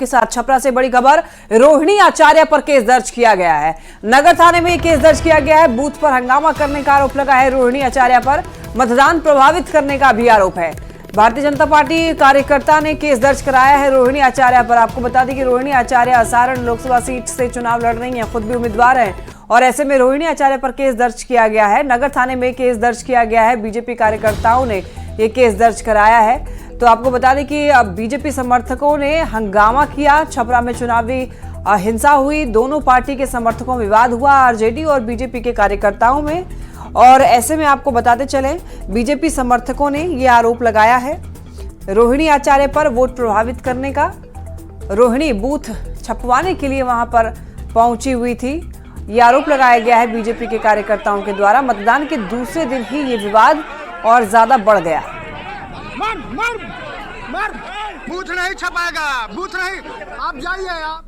आपके साथ छपरा से बड़ी खबर, रोहिणी आचार्य पर केस दर्ज किया गया है। नगर थाने में केस दर्ज किया गया है। बूथ पर हंगामा करने का आरोप लगा है। रोहिणी आचार्य पर मतदान प्रभावित करने का भी आरोप है। भारतीय जनता पार्टी कार्यकर्ता ने केस दर्ज कराया है रोहिणी आचार्य पर। आपको बता दें कि रोहिणी आचार्य असारण लोकसभा सीट से चुनाव लड़ रही हैं, खुद भी उम्मीदवार हैं और ऐसे में रोहिणी आचार्य पर केस दर्ज किया गया है। नगर थाने में केस दर्ज किया गया है। बीजेपी कार्यकर्ताओं ने ये केस दर्ज कराया है। तो आपको बता दें कि अब बीजेपी समर्थकों ने हंगामा किया। छपरा में चुनावी हिंसा हुई। दोनों पार्टी के समर्थकों में विवाद हुआ, आरजेडी और बीजेपी के कार्यकर्ताओं में। और ऐसे में आपको बताते चले, बीजेपी समर्थकों ने ये आरोप लगाया है रोहिणी आचार्य पर वोट प्रभावित करने का। रोहिणी बूथ छपवाने के लिए वहां पर पहुंची हुई थी, ये आरोप लगाया गया है बीजेपी के कार्यकर्ताओं के द्वारा। मतदान के दूसरे दिन ही ये विवाद और ज्यादा बढ़ गया। बूथ नहीं छपाएगा, बूथ नहीं, आप जाइए। आप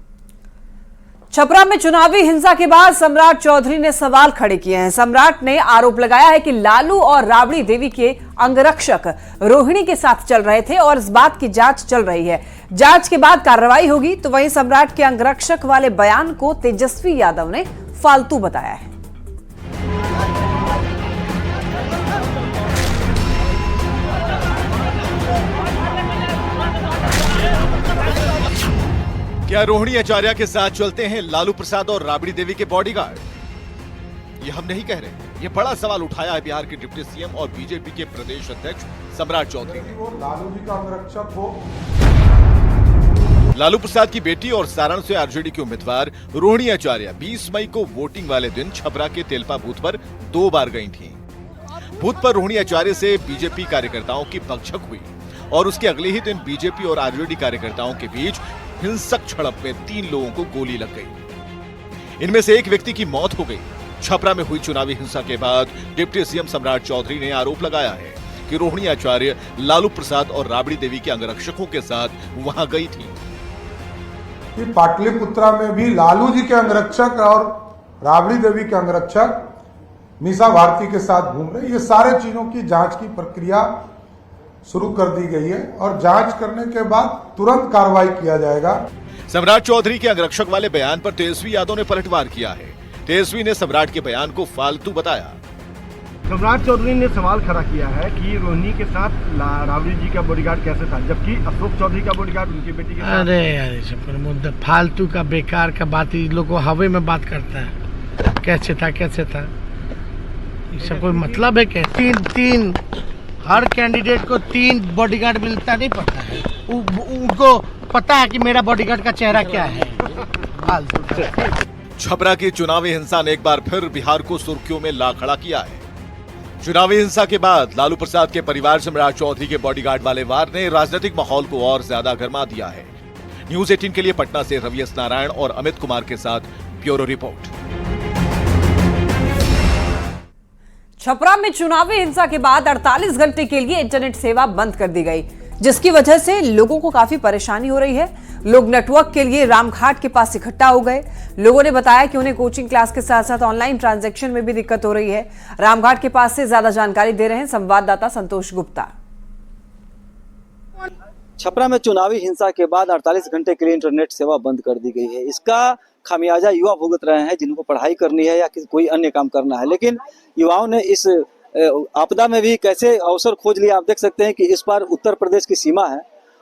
छपरा में चुनावी हिंसा के बाद सम्राट चौधरी ने सवाल खड़े किए हैं। सम्राट ने आरोप लगाया है कि लालू और राबड़ी देवी के अंगरक्षक रोहिणी के साथ चल रहे थे और इस बात की जांच चल रही है। जांच के बाद कार्रवाई होगी। तो वहीं सम्राट के अंगरक्षक वाले बयान को तेजस्वी यादव ने फालतू बताया है। क्या रोहिणी आचार्य के साथ चलते हैं लालू प्रसाद और राबड़ी देवी के बॉडीगार्ड? ये हम नहीं कह रहे, ये बड़ा सवाल उठाया है बिहार के डिप्टी सीएम और बीजेपी के प्रदेश अध्यक्ष सम्राट चौधरी ने। लालू जी का अंगरक्षक हो। लालू प्रसाद की बेटी और सारण से आरजेडी की उम्मीदवार रोहिणी आचार्य 20 मई को वोटिंग वाले दिन छपरा के तेलपा बूथ पर 2 बार गई थी। बूथ पर रोहिणी आचार्य से बीजेपी कार्यकर्ताओं की भगझक हुई और उसके अगले ही दिन बीजेपी और आरजेडी कार्यकर्ताओं के बीच हिंसक झड़प में 3 लोगों को गोली लग गई। इनमें से एक व्यक्ति की मौत हो गई। छपरा में हुई चुनावी हिंसा के बाद डिप्टी सीएम सम्राट चौधरी ने आरोप लगाया है कि रोहिणी आचार्य लालू प्रसाद और राबड़ी देवी के अंगरक्षकों के साथ वहां गई थी। पाटलिपुत्रा में भी लालू जी के अंगरक्षक और राबड़ी देवी के अंगरक्षक मीसा भारती के साथ घूम रहे। ये सारे चीजों की जांच की प्रक्रिया शुरू कर दी गई है और जांच करने के बाद तुरंत कार्रवाई किया जाएगा। सम्राट चौधरी के अंगरक्षक वाले बयान पर तेजस्वी यादव ने पलटवार किया है। तेजस्वी ने सम्राट के बयान को फालतू बताया। सम्राट चौधरी ने सवाल खड़ा किया है कि रोहिणी के साथ राबड़ी जी का बॉडीगार्ड कैसे था, जबकि अशोक चौधरी का बॉडीगार्ड उनकी बेटी के साथ। अरे मुद्दा फालतू का बेकार का बात, ये लोग हवे में बात करता है। कैसे था ये सब कोई मतलब है? क्या तीन हर कैंडिडेट को 3 बॉडीगार्ड मिलता नहीं पता है। उनको पता है कि मेरा बॉडीगार्ड का चेहरा क्या है। छपरा की चुनावी हिंसा ने एक बार फिर बिहार को सुर्खियों में ला खड़ा किया है। चुनावी हिंसा के बाद लालू प्रसाद के परिवार सम्राट चौधरी के बॉडीगार्ड वाले वार ने राजनीतिक माहौल को और ज्यादा गर्मा दिया है। न्यूज 18 के लिए पटना से रवि एस नारायण और अमित कुमार के साथ ब्यूरो रिपोर्ट। छपरा में चुनावी हिंसा के बाद 48 घंटे के लिए इंटरनेट सेवा बंद कर दी गई, जिसकी वजह से लोगों को काफी परेशानी हो रही है। लोग नेटवर्क के लिए रामघाट के पास इकट्ठा हो गए। लोगों ने बताया कि उन्हें कोचिंग क्लास के साथ साथ ऑनलाइन ट्रांजैक्शन में भी दिक्कत हो रही है। रामघाट के पास से ज्यादा जानकारी दे रहे हैं संवाददाता संतोष गुप्ता। छपरा में चुनावी हिंसा के बाद 48 घंटे के लिए इंटरनेट सेवा बंद कर दी गई है। इसका खामियाजा युवा भुगत रहे हैं, जिनको पढ़ाई करनी है या कोई अन्य काम करना है। लेकिन युवाओं ने इस आपदा में भी कैसे अवसर खोज लिया, आप देख सकते हैं कि इस बार उत्तर प्रदेश की सीमा है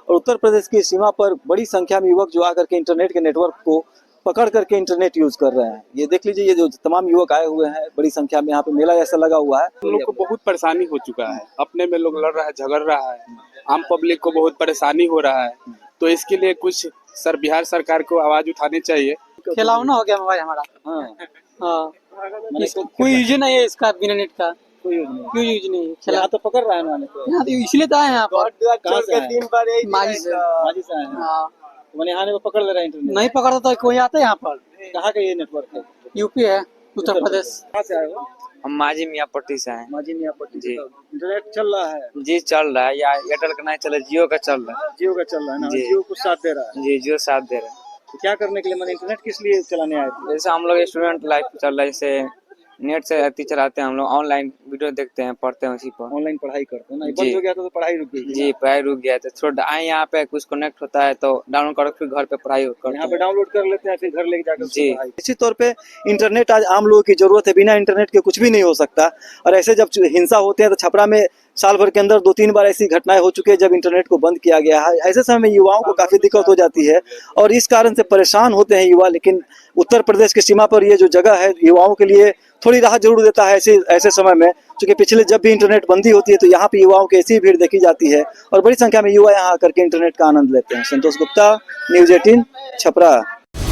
और उत्तर प्रदेश की सीमा पर बड़ी संख्या में युवक जो आकर के इंटरनेट के नेटवर्क को पकड़ करके इंटरनेट यूज कर रहे हैं। ये देख लीजिए, ये जो तमाम युवक आए हुए हैं, बड़ी संख्या में यहाँ पे मेला जैसा लगा हुआ है। हम लोग को बहुत परेशानी हो चुका है, अपने में लोग लड़ रहा है, झगड़ रहा है, आम पब्लिक को बहुत परेशानी हो रहा है। तो इसके लिए कुछ बिहार सरकार को आवाज उठानी चाहिए। खिलौना हो गया मोबाइल हमारा। हाँ। कोई यूज नहीं है इसका, बिना नेट का कोई यूज नहीं। यहाँ तो पकड़ रहा है ना, यहाँ तो इसलिए तो आए हैं यहाँ पर। माजी से यहाँ पकड़ ले रहा है इंटरनेट। नहीं पकड़ता तो कोई आता है यहाँ पर। कहाँ का ये नेटवर्क है? यूपी है, उत्तर प्रदेश। कहाँ से आए हो? हम माजी मियापट्टी से हैं। माजी मियापट्टी जी। इंटरनेट चल रहा है? जी चल रहा है, या एयरटेल का नहीं चल रहा, जियो का चल रहा है। जियो का चल रहा है ना? जी। जियो को साथ दे रहा है? जी जियो साथ दे रहा है। तो क्या करने के लिए, मैंने इंटरनेट किस लिए चलाने आए थे? जैसे हम लोग स्टूडेंट लाइफ चल रहा है, जैसे नेट से अति चलाते हैं हम लोग, ऑनलाइन वीडियो देखते हैं, पढ़ते हैं उसी पर। ऑनलाइन पढ़ाई करते हैं ना, जी। बंद हो गया तो पढ़ाई रुक गई। जी पढ़ाई रुक गया तो छोड़ आए यहाँ पे, कुछ कनेक्ट होता है तो डाउनलोड करो, फिर घर पे पढ़ाई करते यहाँ पे हैं। डाउनलोड कर लेते हैं, फिर घर लेके जाकर उसको जी। पढ़ाई। निश्चित तौर पे इंटरनेट आज आम लोगों की जरूरत है, बिना इंटरनेट के कुछ भी नहीं हो सकता। और ऐसे जब हिंसा होते हैं तो छपरा में साल भर के अंदर 2-3 बार ऐसी घटनाएं हो चुकी है जब इंटरनेट को बंद किया गया है। ऐसे समय में युवाओं को काफी दिक्कत हो जाती है और इस कारण से परेशान होते हैं युवा। लेकिन उत्तर प्रदेश की सीमा पर ये जो जगह है युवाओं के लिए थोड़ी राहत जरूर देता है ऐसे समय में, क्योंकि पिछले जब भी इंटरनेट बंदी होती है तो यहाँ पे युवाओं की ऐसी भीड़ देखी जाती है और बड़ी संख्या में युवा यहाँ आकर के इंटरनेट का आनंद लेते हैं। संतोष गुप्ता, न्यूज़ 18, छपरा।